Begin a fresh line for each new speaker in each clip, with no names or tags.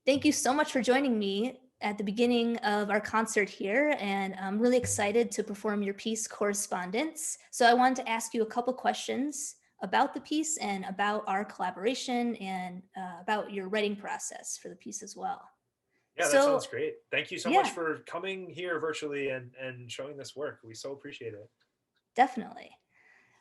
Thank you so much for joining me at the beginning of our concert here, and I'm really excited to perform your piece, Correspondence. So I wanted to ask you a couple questions about the piece and about our collaboration and about your writing process for the piece as well.
Yeah, that sounds
So,
great. Thank you so much
yeah,
for coming here virtually and showing this work. We so appreciate it.
definitely.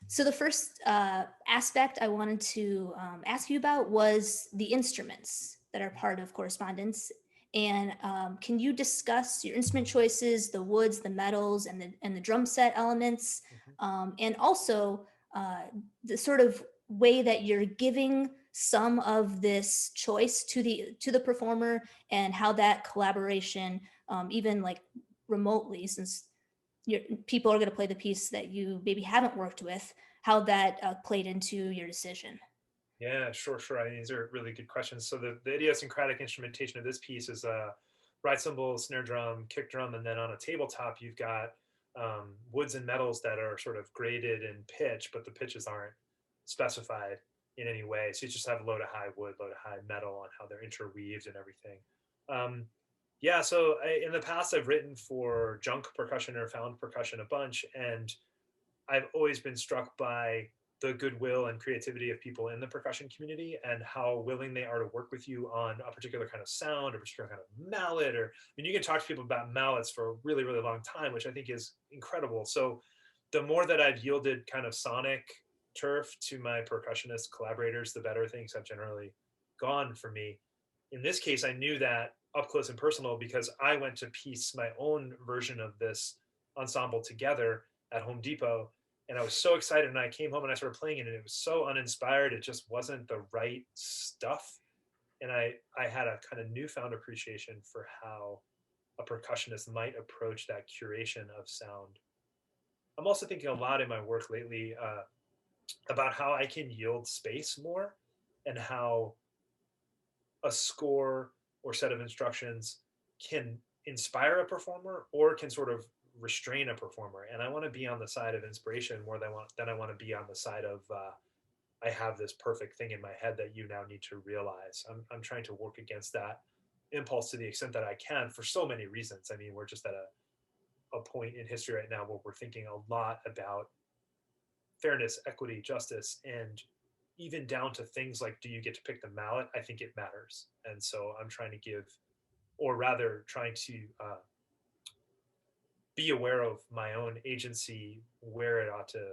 So the first aspect I wanted to ask you about was the instruments that are part of Correspondence. And can you discuss your instrument choices, the woods, the metals, and the drum set elements,
Mhm.
and also the sort of way that you're giving some of this choice to the performer, and how that collaboration, even like remotely, since people are going to play the piece that you maybe haven't worked with, how that played into your decision.
Yeah, sure, sure. I mean, these are really good questions. So the idiosyncratic instrumentation of this piece is a ride cymbal, snare drum, kick drum, and then on a tabletop you've got woods and metals that are sort of graded in pitch, but the pitches aren't specified in any way. So you just have low to high wood, low to high metal, and how they're interweaved and everything. Um, yeah, so in the past I've written for junk percussion or found percussion a bunch, and I've always been struck by the goodwill and creativity of people in the percussion community and how willing they are to work with you on a particular kind of sound, a particular kind of mallet. Or, I mean, you can talk to people about mallets for a really, really long time, which I think is incredible. So, the more that I've yielded kind of sonic turf to my percussionist collaborators, the better things have generally gone for me. In this case, I knew that up close and personal because I went to piece my own version of this ensemble together at Home Depot, and I was so excited. And I came home and I started playing it, and it was so uninspired. It just wasn't the right stuff. And I had a kind of newfound appreciation for how a percussionist might approach that curation of sound. I'm also thinking a lot in my work lately about how I can yield space more, and how a score or set of instructions can inspire a performer or can sort of restrain a performer. And I want to be on the side of inspiration more than I want to be on the side of I have this perfect thing in my head that you now need to realize. I'm trying to work against that impulse to the extent that I can for so many reasons. I mean, we're just at a point in history right now where we're thinking a lot about fairness, equity, justice, and even down to things like, do you get to pick the mallet? I think it matters. And so I'm trying to give, or rather trying to be aware of my own agency, where it ought to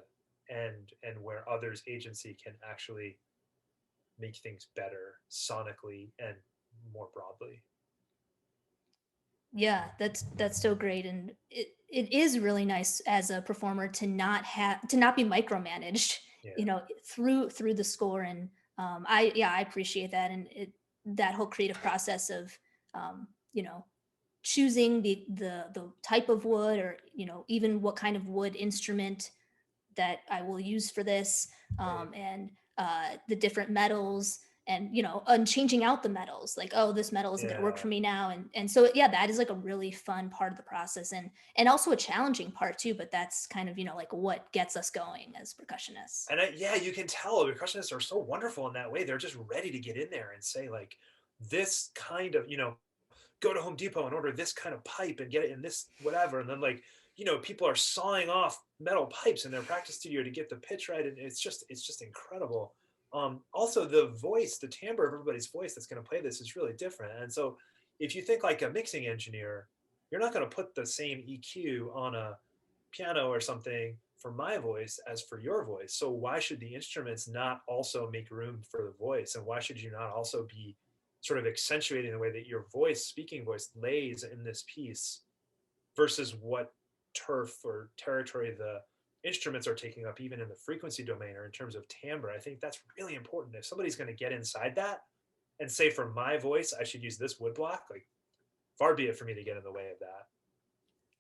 end, and where others' agency can actually make things better sonically and more broadly.
Yeah, that's so great, and it is really nice as a performer to not be micromanaged,
Yeah.
through the score. And I appreciate that, and that whole creative process of um, you know choosing the type of wood, or even what kind of wood instrument that I will use for this,
Right.
and the different metals, and changing out the metals. Like, oh, this metal isn't going to work
Yeah.
for me now, and so yeah, that is like a really fun part of the process, and also a challenging part too. But that's kind of like what gets us going as percussionists.
And yeah, you can tell percussionists are so wonderful in that way. They're just ready to get in there and say, like, this kind of, go to Home Depot and order this kind of pipe and get it in this whatever. And then, like, people are sawing off metal pipes in their practice studio to get the pitch right. And it's just incredible. Also, the voice, the timbre of everybody's voice that's going to play this is really different. And so if you think like a mixing engineer, you're not going to put the same EQ on a piano or something for my voice as for your voice. So why should the instruments not also make room for the voice? And why should you not also be sort of accentuating the way that your voice, speaking voice, lays in this piece versus what turf or territory the instruments are taking up, even in the frequency domain or in terms of timbre? I think that's really important. If somebody's going to get inside that and say, for my voice, I should use this woodblock, like, far be it for me to get in the way of that.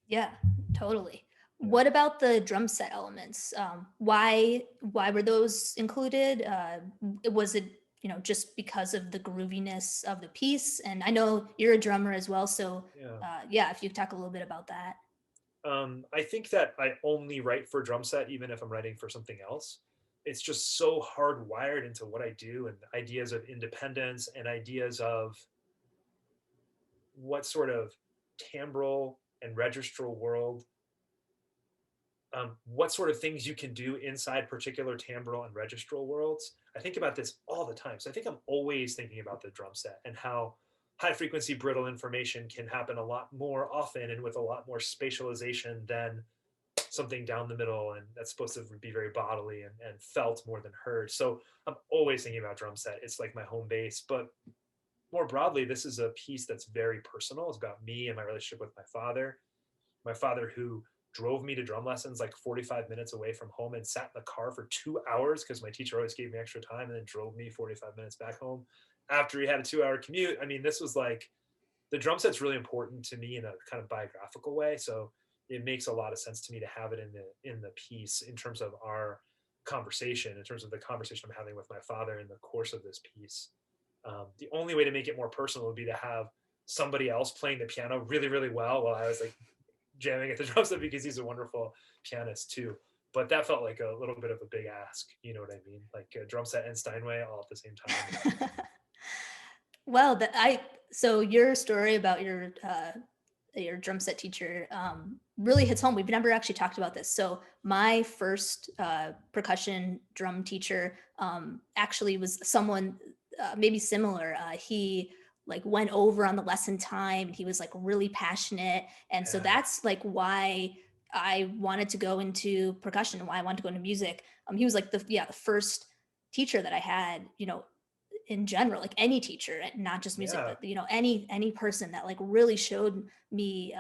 Yeah, totally.
Yeah.
What about the drum set elements? Why were those included? Was it just because of the grooviness of the piece? And I know you're a drummer as well, so
Yeah.
yeah, if you could talk a little bit about that.
I think that I only write for drum set, even if I'm writing for something else. It's just so hardwired into what I do, and ideas of independence and ideas of what sort of timbral and registral world, what sort of things you can do inside particular timbral and registral worlds. I think about this all the time. So I think I'm always thinking about the drum set and how high frequency brittle information can happen a lot more often and with a lot more spatialization than something down the middle, and that's supposed to be very bodily and felt more than heard. So I'm always thinking about drum set. It's like my home base. But more broadly, this is a piece that's very personal. It's about me and my relationship with my father. My father, who drove me to drum lessons like 45 minutes away from home and sat in the car for 2 hours because my teacher always gave me extra time, and then drove me 45 minutes back home after he had a 2 hour commute. I mean, this was like, the drum set's really important to me in a kind of biographical way. So it makes a lot of sense to me to have it in the piece in terms of our conversation, in terms of the conversation I'm having with my father in the course of this piece. The only way to make it more personal would be to have somebody else playing the piano really, really well while I was like jamming at the drum set, because he's a wonderful pianist too. But that felt like a little bit of a big ask. You know what I mean? Like a drum set and Steinway all at the same time.
Well, so your story about your drum set teacher really hits home. We've never actually talked about this. So my first percussion drum teacher actually was someone maybe similar. He like went over on the lesson time. He was like really passionate, and so
Yeah,
that's like why I wanted to go into percussion, why I wanted to go into music. He was like the first teacher that I had, in general, like any teacher, not just music,
yeah,
but any person that like really showed me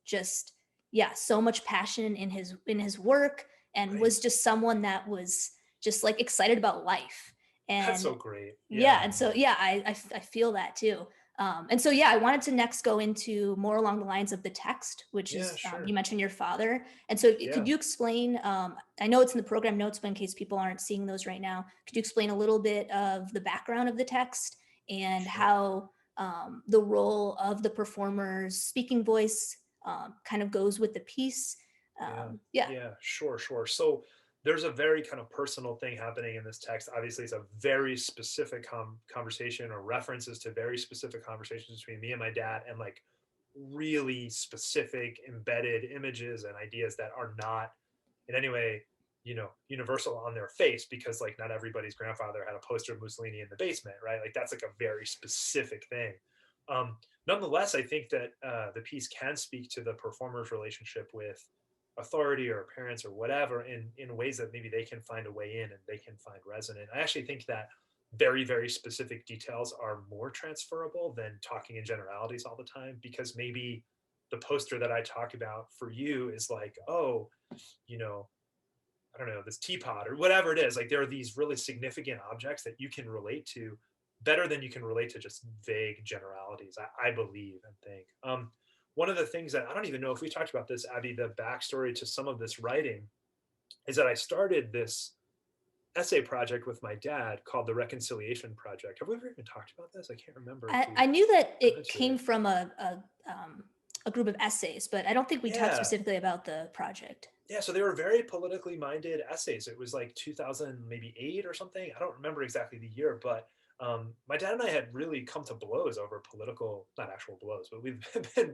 just yeah, so much passion in his work, and
right.
was just someone that was just like excited about life.
That's
And
so great.
yeah,
Yeah,
and so yeah, I feel that too. And so yeah, I wanted to next go into more along the lines of the text, which
yeah,
is you
sure.
mentioned your father, and so
Yeah,
could you explain? I know it's in the program notes, but in case people aren't seeing those right now, could you explain a little bit of the background of the text and
sure.
how the role of the performer's speaking voice kind of goes with the piece?
Yeah,
Yeah,
yeah, sure, sure. So there's a very kind of personal thing happening in this text. Obviously, it's a very specific conversation, or references to very specific conversations between me and my dad, and like really specific embedded images and ideas that are not in any way, universal on their face, because like not everybody's grandfather had a poster of Mussolini in the basement, right? Like that's like a very specific thing. Um, Nonetheless, I think that the piece can speak to the performer's relationship with authority or parents or whatever in ways that maybe they can find a way in and they can find resonant. I actually think that very, very specific details are more transferable than talking in generalities all the time, because maybe the poster that I talk about for you is like, oh, you know, I don't know, this teapot or whatever it is. Like there are these really significant objects that you can relate to better than you can relate to just vague generalities, I believe and think. One of the things that I don't even know if we talked about this, Abby, the backstory to some of this writing is that I started this essay project with my dad called the Reconciliation Project. Have we ever even talked about this? I can't remember if
I
we've
knew that
gone
it
into
came
it.
from a group of essays, but I don't think we talked
Yeah.
specifically about the project.
Yeah, so they were very politically minded essays. It was like 2000, maybe 8 or something. I don't remember exactly the year, but my dad and I had really come to blows over political, not actual blows, but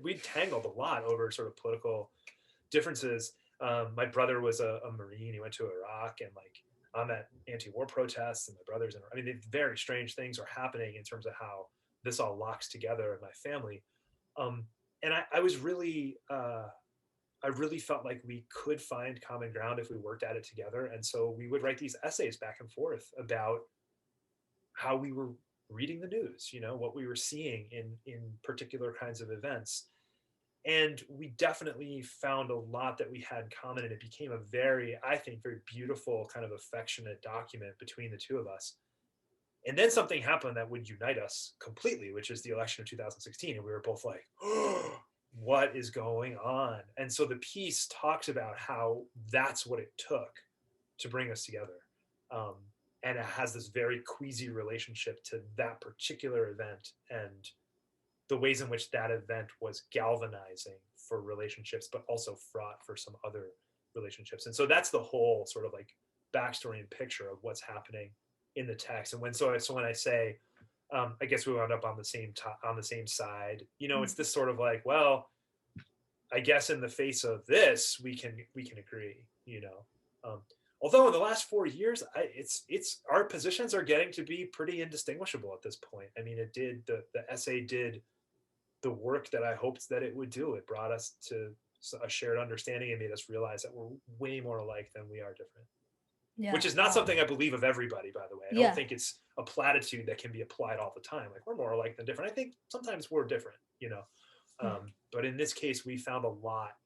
we tangled a lot over sort of political differences. My brother was a Marine. He went to Iraq, and like I'm at anti-war protests, and my brother's in. I mean, very strange things are happening in terms of how this all locks together in my family. Um, and I really felt like we could find common ground if we worked at it together. And so we would write these essays back and forth about how we were reading the news, what we were seeing in particular kinds of events. And we definitely found a lot that we had in common. And it became a very, I think, very beautiful kind of affectionate document between the two of us. And then something happened that would unite us completely, which is the election of 2016. And we were both like, oh, what is going on? And so the piece talks about how that's what it took to bring us together. Um, and it has this very queasy relationship to that particular event and the ways in which that event was galvanizing for relationships, but also fraught for some other relationships. And so that's the whole sort of like backstory and picture of what's happening in the text. And when I say I guess we wound up on the same side. You know, it's this sort of like, well, I guess in the face of this, we can agree. You know, although in the last 4 years, it's our positions are getting to be pretty indistinguishable at this point. I mean, it did the essay did the work that I hoped that it would do. It brought us to a shared understanding and made us realize that we're way more alike than we are different.
Yeah.
Which is not something I believe of everybody, by the way. I
Yeah.
don't think it's a platitude that can be applied all the time. Like, we're more alike than different. I think sometimes we're different, you know. But in this case, we found a lot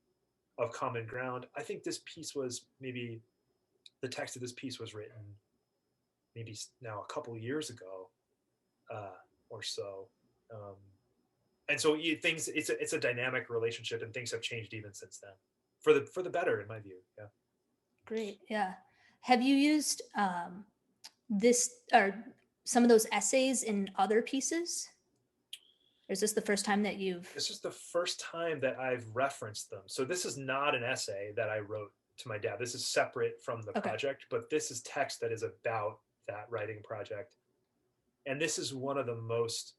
of common ground. I think this piece was maybe the text of this piece was written maybe now a couple years ago or so. And so it's a dynamic relationship, and things have changed even since then for the better, in my view. Yeah.
Great. Yeah. Have you used this or some of those essays in other pieces? Or is this the first time that you've?
This is the first time that I've referenced them. So this is not an essay that I wrote to my dad. This is separate from the project, but this is text that is about that writing project. And this is one of the most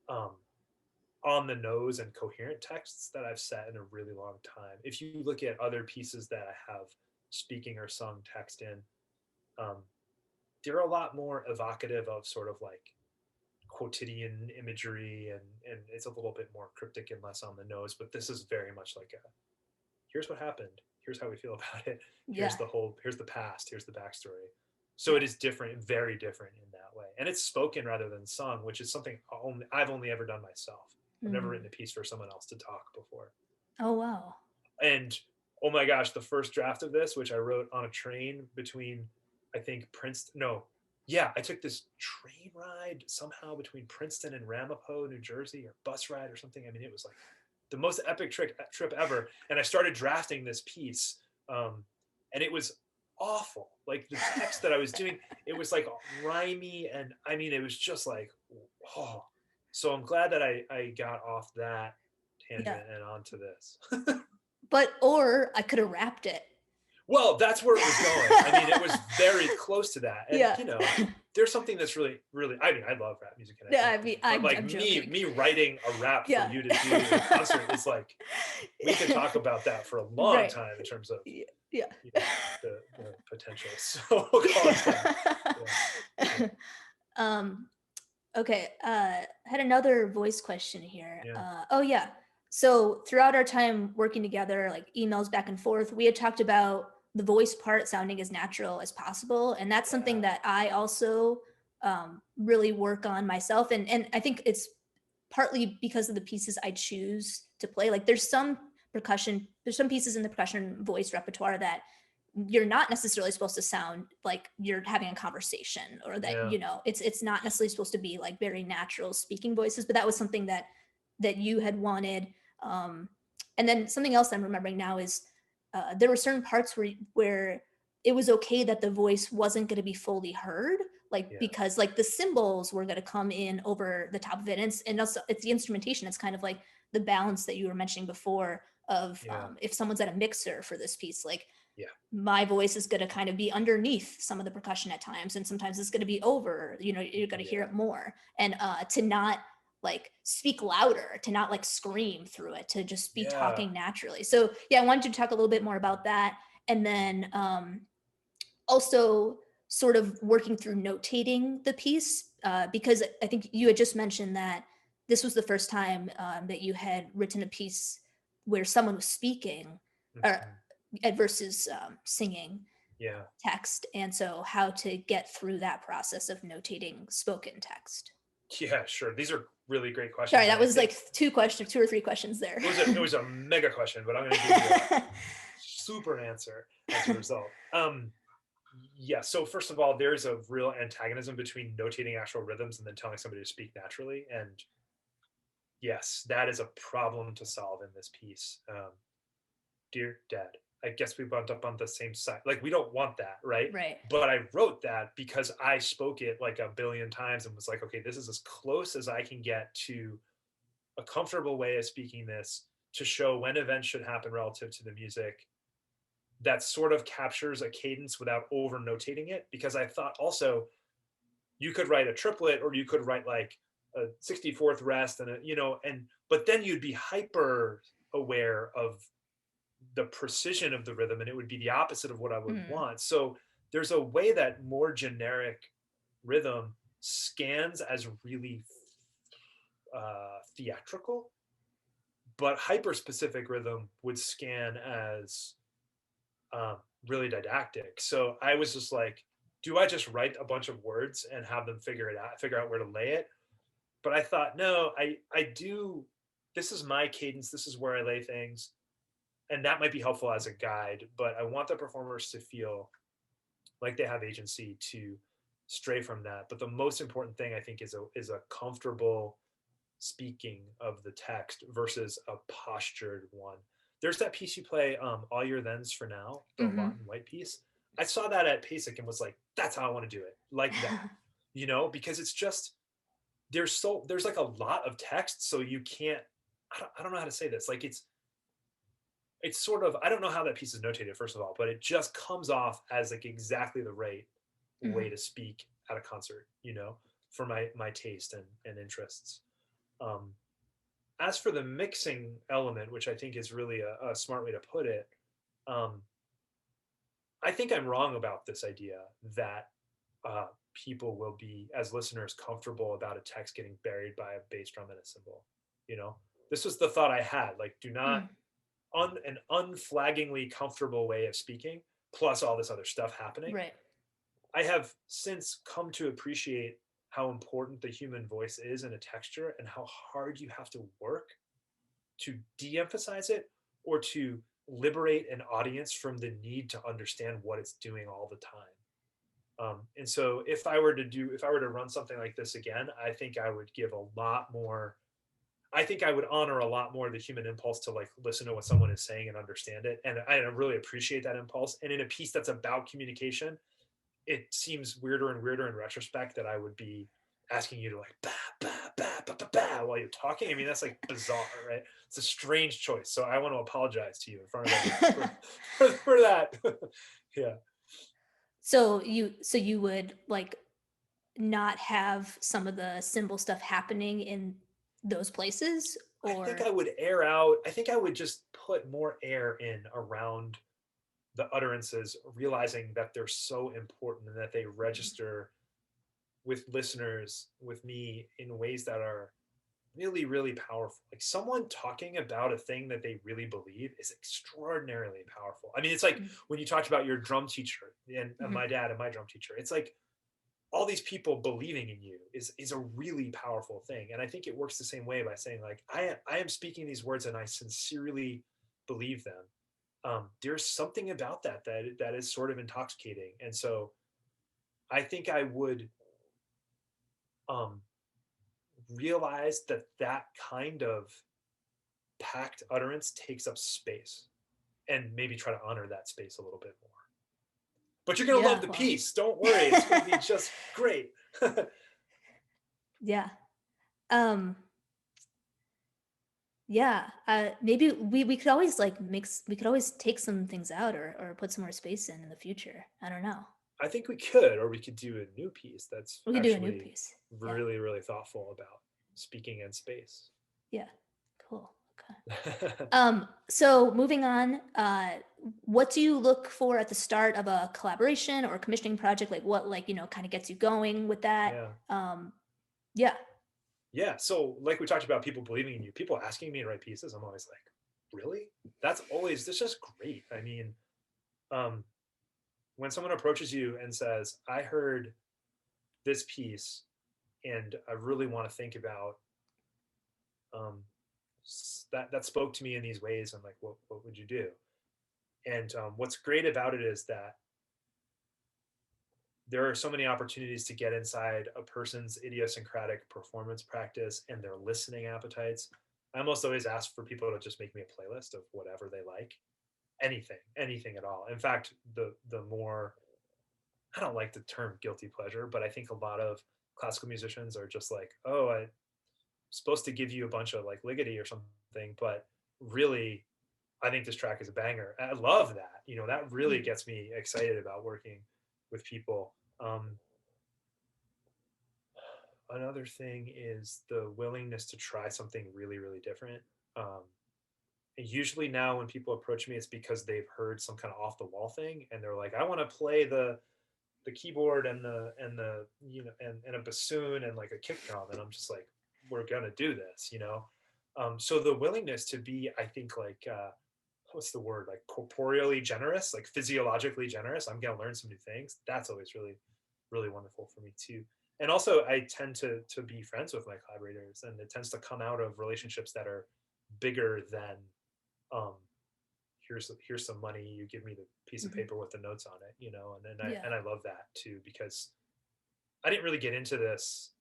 on the nose and coherent texts that I've set in a really long time. If you look at other pieces that I have speaking or sung text in, they're a lot more evocative of sort of like quotidian imagery, and it's a little bit more cryptic and less on the nose. But this is very much like here's what happened, here's how we feel about it, here's the past, here's the backstory. So it is different, very different in that way, and it's spoken rather than sung, which is something I've only ever done myself. I've never written a piece for someone else to talk before.
Oh, wow.
And oh my gosh, the first draft of this, which I wrote on a train between, I think, I took this train ride somehow between Princeton and Ramapo, New Jersey, or bus ride or something. I mean, it was like the most epic trip ever. And I started drafting this piece, and it was awful. Like, the text that I was doing, it was like rhymey, and I mean, it was just like, oh. So I'm glad that I got off that tangent and onto this.
Or I could have wrapped it.
Well, that's where it was going. I mean, it was very close to that. And, you know, there's something that's really, really, I mean, I love rap music. And I'm me writing a rap for you to do in concert is like, we could talk about that for a long time in terms of you know, the potential. So we'll call it that.
Okay. I had another voice question here. So throughout our time working together, like emails back and forth, we had talked about the voice part sounding as natural as possible. And that's something that I also really work on myself. And I think it's partly because of the pieces I choose to play. Like, there's some pieces in the percussion voice repertoire that you're not necessarily supposed to sound like you're having a conversation, or that, you know, it's not necessarily supposed to be like very natural speaking voices, but that was something that you had wanted. And then something else I'm remembering now is there were certain parts where it was okay that the voice wasn't going to be fully heard, like because like the cymbals were going to come in over the top of it, and also it's the instrumentation. It's kind of like the balance that you were mentioning before of if someone's at a mixer for this piece, like my voice is going to kind of be underneath some of the percussion at times, and sometimes it's going to be over, you know, you're going to hear it more, and to not like speak louder, to not like scream through it, to just be talking naturally. So I wanted you to talk a little bit more about that. And then also sort of working through notating the piece, because I think you had just mentioned that this was the first time that you had written a piece where someone was speaking versus singing text. And so how to get through that process of notating spoken text.
Yeah, sure. These are really great questions.
Sorry, that was like two or three questions there.
It was a mega question, but I'm going to give you a super answer as a result. So first of all, there's a real antagonism between notating actual rhythms and then telling somebody to speak naturally. And yes, that is a problem to solve in this piece. Dear Dad, I guess we wound up on the same side. Like, we don't want that, right?
Right.
But I wrote that because I spoke it like a billion times and was like, okay, this is as close as I can get to a comfortable way of speaking this, to show when events should happen relative to the music, that sort of captures a cadence without over notating it. Because I thought also, you could write a triplet, or you could write like a 64th rest and but then you'd be hyper aware of the precision of the rhythm, and it would be the opposite of what I would
Mm.
want. So there's a way that more generic rhythm scans as really theatrical, but hyper specific rhythm would scan as really didactic. So I was just like, do I just write a bunch of words and have them figure out where to lay it? But I thought, no, I do. This is my cadence. This is where I lay things, and that might be helpful as a guide. But I want the performers to feel like they have agency to stray from that. But the most important thing, I think, is a comfortable speaking of the text versus a postured one. There's that piece you play, All Your Thens for Now, the
Hmm.
Lawton White piece. I saw that at PASIC and was like, that's how I want to do it, like that, because it's just there's like a lot of text, so you can't. I don't know how to say this. Like it's sort of, I don't know how that piece is notated, first of all, but it just comes off as like exactly the right way
Hmm.
to speak at a concert, for my taste and interests. Um, as for the mixing element, which I think is really a smart way to put it, um, I think I'm wrong about this idea that people will be, as listeners, comfortable about a text getting buried by a bass drum and a cymbal. You know, this was the thought I had. Like, do not an unflaggingly comfortable way of speaking, plus all this other stuff happening.
Right.
I have since come to appreciate how important the human voice is in a texture, and how hard you have to work to de-emphasize it, or to liberate an audience from the need to understand what it's doing all the time. And so if I were to run something like this again, I think I would give a lot more. I think I would honor a lot more the human impulse to like listen to what someone is saying and understand it. And I really appreciate that impulse. And in a piece that's about communication, it seems weirder and weirder in retrospect that I would be asking you to like bah, bah, bah, bah, bah, bah, while you're talking. I mean, that's like bizarre, right? It's a strange choice. So I want to apologize to you in front of everyone for that. Yeah.
So you would like not have some of the symbol stuff happening in those places,
I think
or
I would air out. I think I would just put more air in around the utterances, realizing that they're so important and that they register with listeners, with me, in ways that are really, really powerful. Like someone talking about a thing that they really believe is extraordinarily powerful. I mean, it's like when you talked about your drum teacher and
Mhm.
my dad and my drum teacher, it's like all these people believing in you is a really powerful thing. And I think it works the same way by saying like, I am speaking these words and I sincerely believe them. There's something about that is sort of intoxicating. And so I think I would um, realize that kind of packed utterance takes up space, and maybe try to honor that space a little bit more. But you're going to love
Yeah,
the
well.
piece. Don't worry. It's going to be just great.
Yeah. Um yeah, maybe we could always like we could always take some things out, or put some more space in the future. I don't know.
I think we could, or we could do a new piece that's
We could do a new
actually
piece. Yeah.
really, really thoughtful about speaking in space.
Yeah. Cool. Okay. So moving on, what do you look for at the start of a collaboration or commissioning project? Like what, like, kind of gets you going with that?
Yeah.
Yeah.
Yeah. So, like we talked about, people believing in you, people asking me to write pieces, I'm always like, really? That's just great. I mean, um, when someone approaches you and says, I heard this piece and I really want to think about um, that spoke to me in these ways. I'm like, what would you do? And what's great about it is that there are so many opportunities to get inside a person's idiosyncratic performance practice and their listening appetites. I almost always ask for people to just make me a playlist of whatever they like, anything at all. In fact, the more, I don't like the term guilty pleasure, but I think a lot of classical musicians are just like, oh, I'm supposed to give you a bunch of like Ligeti or something, but really, I think this track is a banger. I love that. That really
Mm.
gets me excited about working with people. Um, another thing is the willingness to try something really, really different. Um, and usually now when people approach me, it's because they've heard some kind of off the wall thing, and they're like, I want to play the keyboard and the and a bassoon and like a kick drum, and I'm just like, we're gonna do this, you know. So the willingness to be, I think, like what's the word, like corporeally generous, like physiologically generous. I'm gonna learn some new things. That's always really, really wonderful for me too. And also, I tend to be friends with my collaborators, and it tends to come out of relationships that are bigger than um, here's some money, you give me the piece of
Mhm.
paper with the notes on it, you know. And then
Yeah.
I love that too, because I didn't really get into this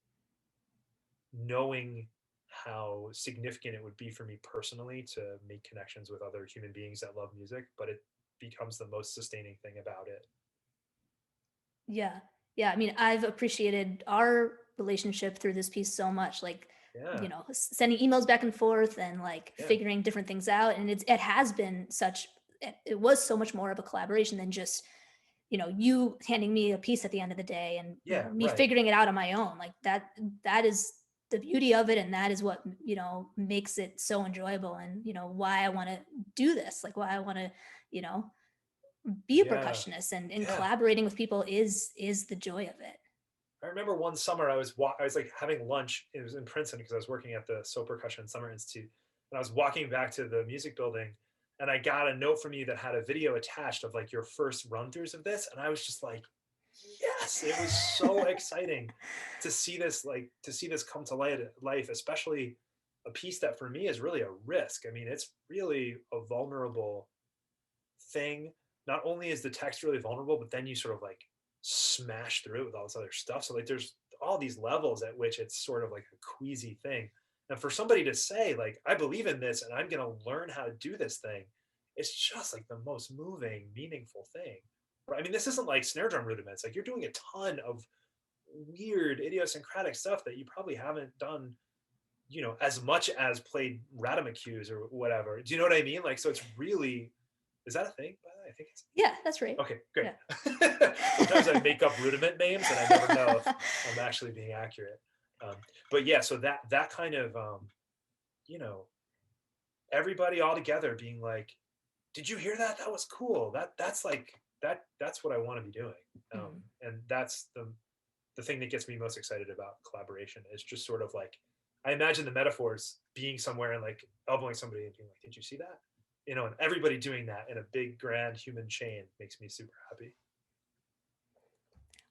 knowing how significant it would be for me personally to make connections with other human beings that love music, but it becomes the most sustaining thing about it.
Yeah. Yeah. I mean, I've appreciated our relationship through this piece so much. Like,
Yeah,
sending emails back and forth and like
yeah,
figuring different things out. And it has been it was so much more of a collaboration than just, you handing me a piece at the end of the day and,
yeah,
me
right,
figuring it out on my own. Like that is the beauty of it. And that is what, makes it so enjoyable and, why I want to do this, like why I want to, you know, be a
yeah,
percussionist and
yeah.
collaborating with people is the joy of it.
I remember one summer I was like having lunch. It was in Princeton because I was working at the So Percussion Summer Institute, and I was walking back to the music building, and I got a note from you that had a video attached of like your first run throughs of this, and I was just like, yes, it was so exciting to see this, like to see this come to life, especially a piece that for me is really a risk. I mean, it's really a vulnerable thing. Not only is the text really vulnerable, but then you sort of like smash through it with all this other stuff. So like there's all these levels at which it's sort of like a queasy thing. And for somebody to say, like, I believe in this and I'm gonna learn how to do this thing, it's just like the most moving, meaningful thing. Right? I mean, this isn't like snare drum rudiments. Like you're doing a ton of weird, idiosyncratic stuff that you probably haven't done, as much as played Radamucues or whatever. Do you know what I mean? Like, so it's really, is that a thing? By the way, I think it's
Yeah, that's right.
okay. Great.
Yeah.
Sometimes I make up rudiment names, and I never know if I'm actually being accurate. But yeah, so that kind of you know, everybody all together being like, "Did you hear that? That was cool. That's like that's what I want to be doing."
Mm.
And that's the thing that gets me most excited about collaboration is just sort of like, I imagine the metaphors being somewhere and like elbowing somebody and being like, "Did you see that?" And everybody doing that in a big grand human chain makes me super happy.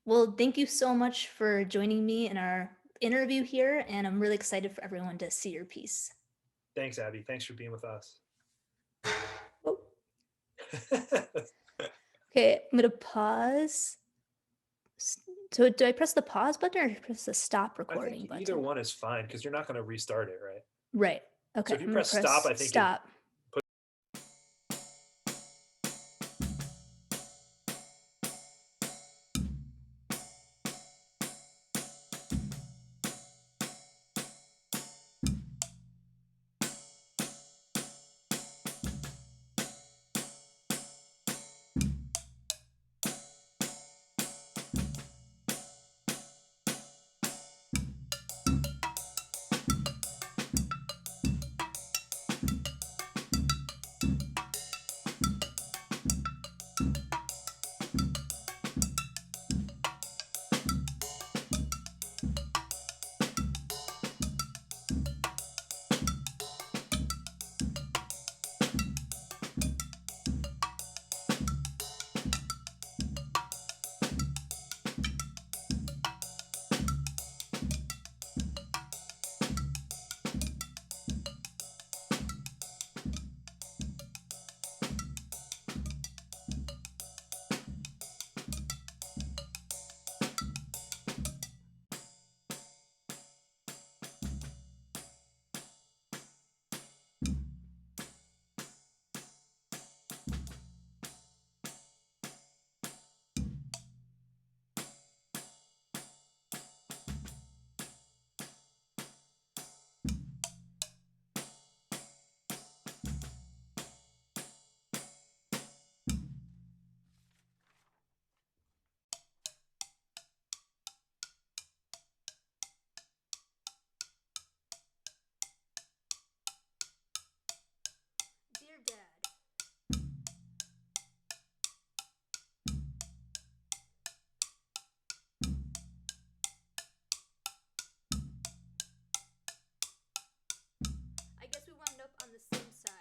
Well, thank you so much for joining me in our interview here, and I'm really excited for everyone to see your piece.
Thanks, Abby. Thanks for being with us.
Oh, okay, I'm gonna pause. So do I press the pause button or press the stop
I think
recording
either
button?
one is fine because you're not going to restart it, right?
Right.
So
Okay,
if you
I'm gonna
press stop,
press
I think it
stop. on the same side.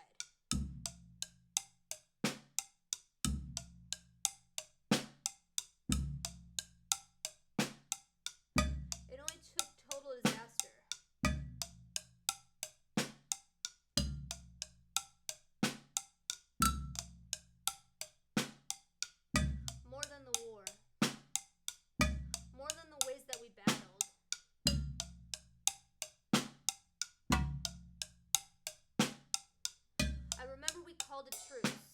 It only took total disaster. More than the war. More than the ways that we battled. I remember we called a truce.